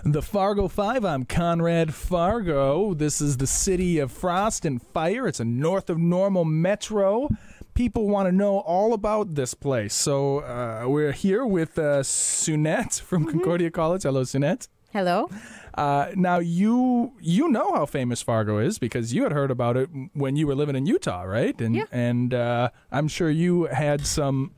The Fargo Five, I'm Conrad Fargo. This is the city of frost and fire. It's a north of normal metro. People want to know all about this place. So we're here with Sunet from Concordia College. Hello, Sunet. Hello. Now, you know how famous Fargo is because you had heard about it when you were living in Utah, right? And, yeah. And I'm sure you had some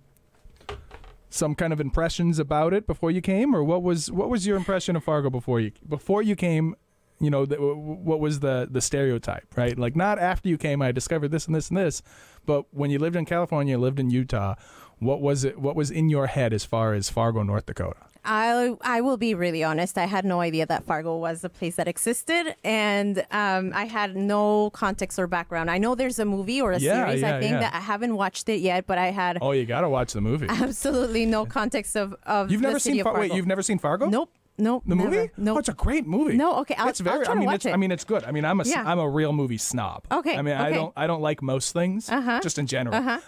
kind of impressions about it before you came, or what was your impression of Fargo before you came? You know, what was the stereotype, right? Like, not after you came, I discovered this and this and this, but when you lived in California, lived in Utah, what was in your head as far as Fargo, North Dakota? I will be really honest. I had no idea that Fargo was a place that existed, and I had no context or background. I know there's a movie or a series, I think, that I haven't watched it yet, but I had... Oh, you got to watch the movie. Absolutely no context of You've never the city seen of Fargo. Wait, you've never seen Fargo? Nope. Nope. The movie? No. Oh, it's a great movie. No, okay. I'll try to watch it. I mean, it's good. I mean, I'm a real movie snob. Okay. I mean, okay. I don't like most things, just in general.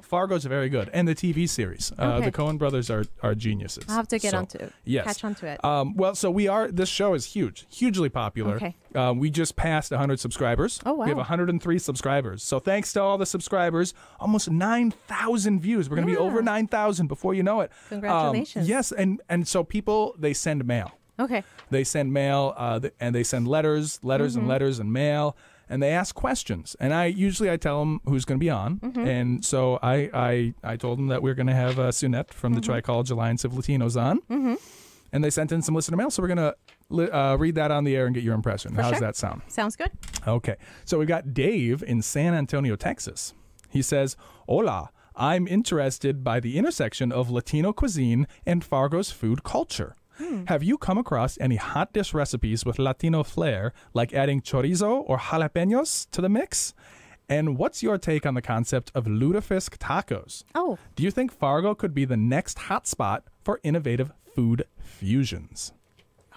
Fargo's very good, and the TV series. The Coen brothers are geniuses. I'll have to get onto it. Yes. Catch onto it. Well, so this show is hugely popular. Okay. We just passed 100 subscribers. Oh, wow. We have 103 subscribers. So thanks to all the subscribers, almost 9,000 views. We're going to be over 9,000 before you know it. Congratulations. Yes, and so people, they send mail. Okay. They send mail, and they send letters and letters and mail, and they ask questions. And I tell them who's going to be on. And so I told them that we're going to have Sunet from the Try College Alliance of Latinos on. And they sent in some listener mail, so we're going to read that on the air and get your impression. How does that sound? Sounds good. Okay. So we've got Dave in San Antonio, Texas. He says, "Hola, I'm interested by the intersection of Latino cuisine and Fargo's food culture. Have you come across any hot dish recipes with Latino flair, like adding chorizo or jalapenos to the mix? And what's your take on the concept of Lutefisk tacos? Oh. Do you think Fargo could be the next hotspot for innovative food fusions?"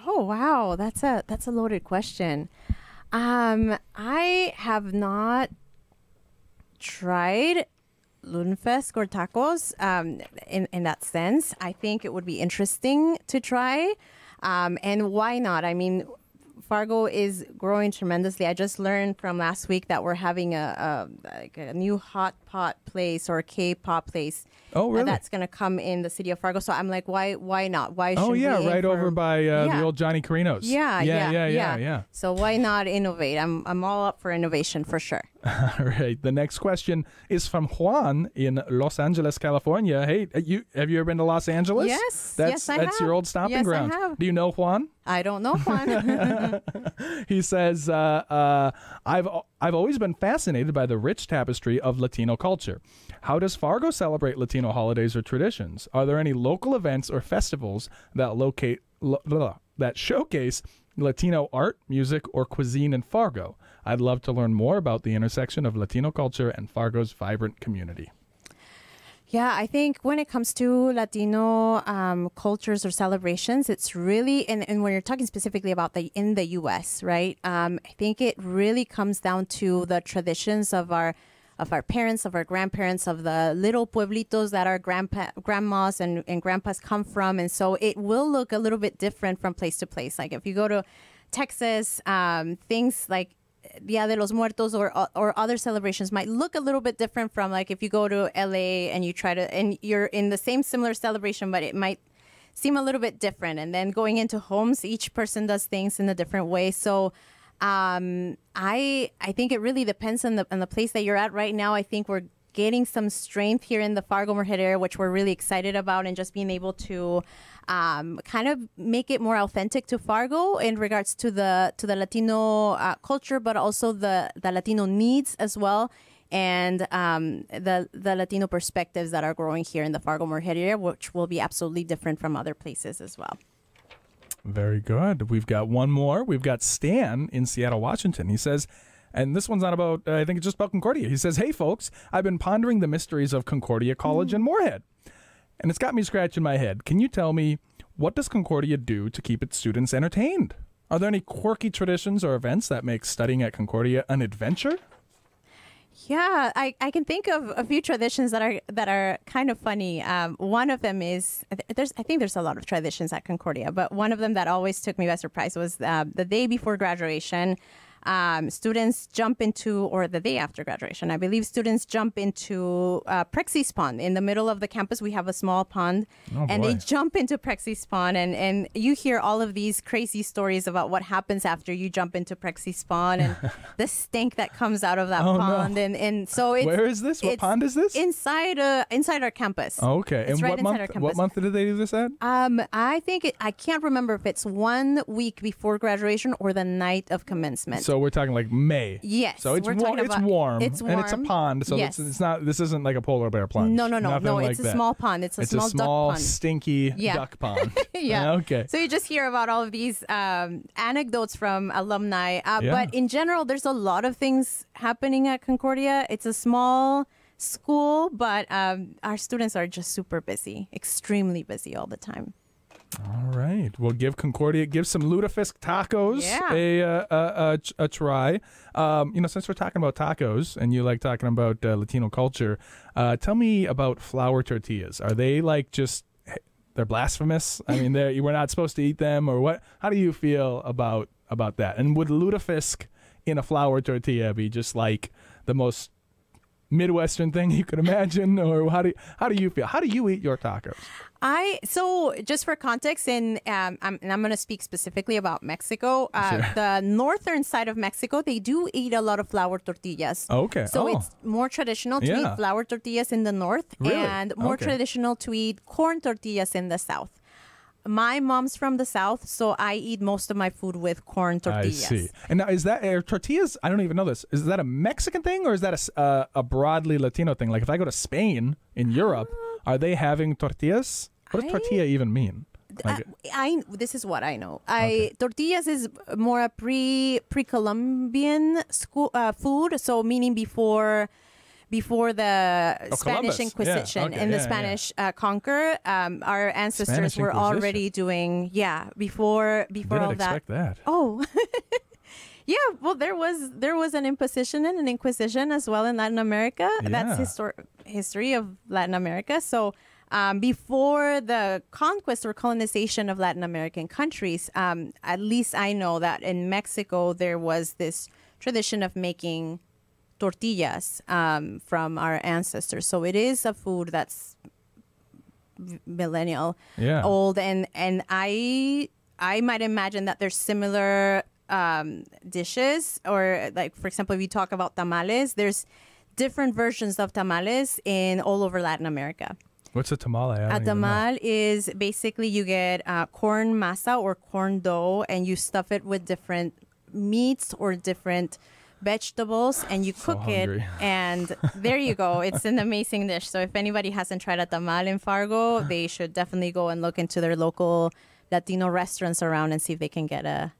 Oh, wow. That's a loaded question. I have not tried Lutefisk or tacos in that sense. I think it would be interesting to try. And why not? I mean, Fargo is growing tremendously. I just learned from last week that we're having a new hot pot place or a K-pop place. Oh, really? That's going to come in the city of Fargo. So I'm like, why not? Why shouldn't we right over by the old Johnny Carino's. Yeah. So why not innovate? I'm all up for innovation for sure. All right. The next question is from Juan in Los Angeles, California. Hey, have you ever been to Los Angeles? Yes. That's your old stomping ground. I have. Do you know Juan? I don't know Juan. He says, I've always been fascinated by the rich tapestry of Latino culture. How does Fargo celebrate Latino holidays or traditions? Are there any local events or festivals that showcase Latino art, music, or cuisine in Fargo? I'd love to learn more about the intersection of Latino culture and Fargo's vibrant community. Yeah, I think when it comes to Latino cultures or celebrations, it's really, and when you're talking specifically about in the U.S., right? I think it really comes down to the traditions of our parents, of our grandparents, of the little pueblitos that our grandmas and grandpas come from. And so it will look a little bit different from place to place. Like if you go to Texas, things like Dia de los Muertos or other celebrations might look a little bit different from like if you go to LA and you're in the same similar celebration, but it might seem a little bit different. And then going into homes, each person does things in a different way. So I think it really depends on the place that you're at right now. I think we're getting some strength here in the Fargo-Moorhead area, which we're really excited about, and just being able to kind of make it more authentic to Fargo in regards to the Latino culture, but also the Latino needs as well, and the Latino perspectives that are growing here in the Fargo-Moorhead area, which will be absolutely different from other places as well. Very good. We've got one more. We've got Stan in Seattle, Washington. He says, and this one's not about, I think it's just about Concordia. He says, "Hey, folks, I've been pondering the mysteries of Concordia College and Moorhead, and it's got me scratching my head. Can you tell me, what does Concordia do to keep its students entertained? Are there any quirky traditions or events that make studying at Concordia an adventure?" Yeah, I can think of a few traditions that are kind of funny. One of them is I think there's a lot of traditions at Concordia, but one of them that always took me by surprise was the day before graduation. Students jump into, or the day after graduation, I believe students jump into Prexy's pond. In the middle of the campus, we have a small pond, and they jump into Prexy's pond, and you hear all of these crazy stories about what happens after you jump into Prexy's pond and the stink that comes out of that pond. No. And so it's, where is this? What pond is this? Inside our campus. Okay. It's and right what inside month? Our campus. What month did they do this at? I think I can't remember if it's 1 week before graduation or the night of commencement. So we're talking like May. Yes. So it's warm. It's warm. And it's a pond. So yes. it's not. This isn't like a polar bear plunge. No. Like It's a small pond. It's a small duck pond. Stinky duck pond. Yeah. Okay. So you just hear about all of these anecdotes from alumni. But in general, there's a lot of things happening at Concordia. It's a small school, but our students are just super busy, extremely busy all the time. All right. Well, give some Lutefisk tacos a try. Since we're talking about tacos and you like talking about Latino culture, tell me about flour tortillas. Are they like they're blasphemous? I mean, we're not supposed to eat them, or what? How do you feel about that? And would Lutefisk in a flour tortilla be just like the most Midwestern thing you could imagine, or how do you feel? How do you eat your tacos? So just for context, and I'm going to speak specifically about Mexico. Sure. The northern side of Mexico, they do eat a lot of flour tortillas. Okay. So it's more traditional to eat flour tortillas in the north, really? And more traditional to eat corn tortillas in the south. My mom's from the south, so I eat most of my food with corn tortillas. I see. And now, is that tortillas? I don't even know this. Is that a Mexican thing, or is that a broadly Latino thing? Like if I go to Spain in Europe, are they having tortillas? What does tortilla even mean? This is what I know. Tortillas is more a pre-Columbian food, so meaning before the Spanish Inquisition and the Spanish conquer, our ancestors were already doing before Didn't all that. Expect that. Oh. Yeah, well, there was an imposition and an inquisition as well in Latin America. Yeah. That's history of Latin America. So before the conquest or colonization of Latin American countries, at least I know that in Mexico there was this tradition of making tortillas from our ancestors. So it is a food that's millennial old, and I might imagine that there's similar dishes, or like, for example, if you talk about tamales, there's different versions of tamales in all over Latin America. What's a tamale? A tamal is basically you get corn masa or corn dough, and you stuff it with different meats or different vegetables, and you cook it, and there you go. It's an amazing dish. So if anybody hasn't tried a tamal in Fargo, they should definitely go and look into their local Latino restaurants around and see if they can get a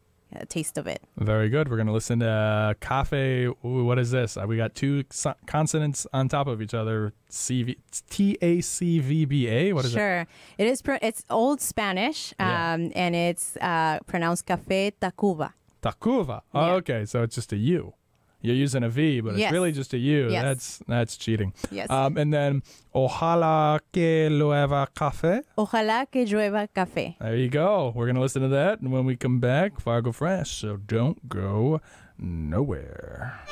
taste of it. Very good. We're going to listen to cafe. Ooh, what is this? We got two consonants on top of each other. Tacvba. What is it? Sure. It is. It's Old Spanish, and it's pronounced Café Tacuba. Tacuba. Oh, Yeah. okay. So it's just a U. You're using a V, but it's really just a U. Yes. That's cheating. Yes. And then, ojalá que llueva café. Ojalá que llueva café. There you go. We're going to listen to that. And when we come back, Fargo Fresh. So don't go nowhere.